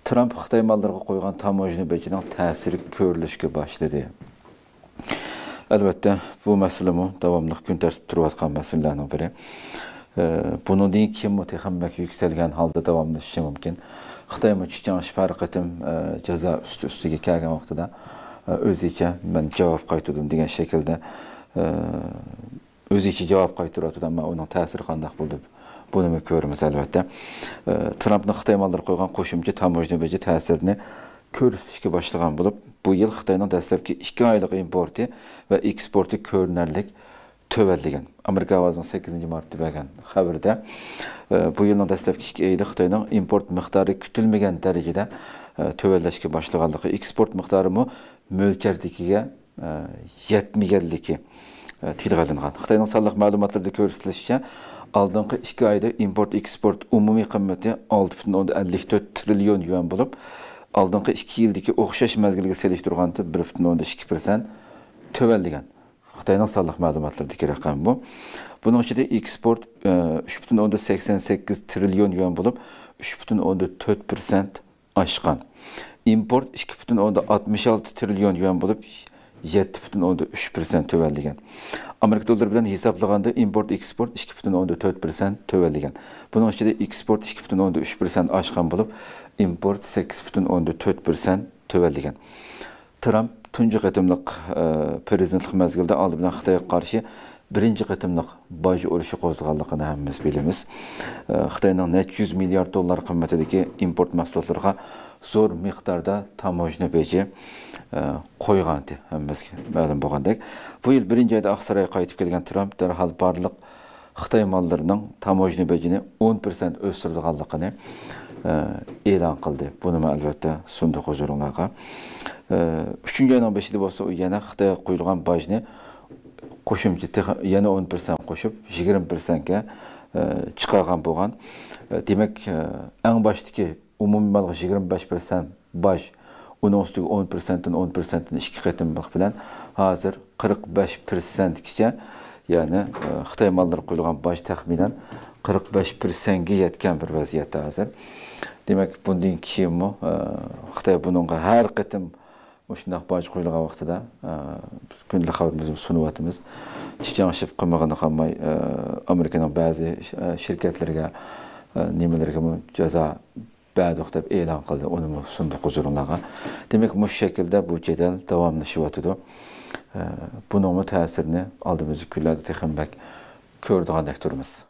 Trump Xitoy mallarına qo'ygan tamojna bejining ta'siri ko'rilishga boshladi. Albatta, bu masalami davomli kun tartibida turayotgan masalalarning biri. Bundan keyin muhtahammak yuksalgan holda davomlashishi mumkin. Xitoy muchichansh farqitim jazo ustiga kelgan vaqtida o'ziga men javob qaytardim degan shaklda o'ziga javob qaytaradi, ammo uning ta'siri qanday bo'ldi? Buni ko'ramiz albatta. Trumpning Xitoy mallarga qo'ygan qo'shimcha tamojna beji ta'sirini ko'rsatishga boshlagan bo'lib, bu yil Xitoyning dastlabki 2 oylik importi va eksporti ko'rinarlik tövalligan. Amerika ovozining 8-martda bergan xabarda bu yilning dastlabki 2 oyida Xitoyning import miqdori kutilmagan darajada tövallashga boshlaganligi, eksport miqdori mo'ljaldagiga yetmaganligi tilg'alingan. Xitoyning sonliq ma'lumotlarida ko'rsatilishicha, oldingi 2 oyda import-eksport umumiy qiymati 6,54 trillion yuan bo'lib, oldingi 2 yildagi o'xshash mazgilga solishtirganda 1,2% tövalligan. Xitoyning sonliq ma'lumotlaridagi raqam bu. Buning ichida eksport 3,88 trillion yuan bo'lib, 3,4% oshgan. Import 2,66 trillion yuan bo'lib, 7,3% tövalligan. Amerika dollari bilan hisoblaganda import eksport 2,4% tövalligan. Buning ichida eksport 2,3% oshgan bo'lib, import 8,4% tövalligan. Trump tunji qatimliq prezidentlik mazgilida oldi bilan Xitoyga qarshi birinchi qatimliq boj urushi qo'zg'alganligini hammamiz bilamiz. Xitoyning necha 100 milliard dollar qimmatidagi import mahsulotlariga zo'r miqdorda tamojna beji qo'ygandi, hammamizga ma'lum bo'lgandek. Bu yil birinchi oyda Oqsaroyga qaytib kelgan Trump darhol barliq Xitoy mallarining tamojna bejini 10% o'stirganligini e'lon qildi. Buni albatta sunduq huzuringizga. 3-oyning 5-ida bo'lsa, u yana Xitoyga qo'yilgan bojni qo'shimcha yana 10% qo'shib 20% ga chiqargan bo'lgan. Demak, eng boshdagi umumiy malga 25% boj, uning ustiga 10%dan 10%ni 2 qatimliq bilan hozir 45% gacha, ya'ni Xitoy mallariga qo'yilgan boj taxminan 45% ga yetgan bir vaziyatda hozir. Demak, bundan keyin Xitoy buningga har qatim shunday boj qo'yilgan vaqtida biz kundalik xabarimizni sunyapmiz. Chichangshib qilmaganda qolmay Amerikaning ba'zi shirkatlarga nimalarga jazo berdik deb e'lon qildi. Uni sunduq huzuringizga. Demak, bu shaklda bu jadal davomlashyapti. Buning ta'sirini oldimizgi kunlarda texnik ko'radigan turibmiz.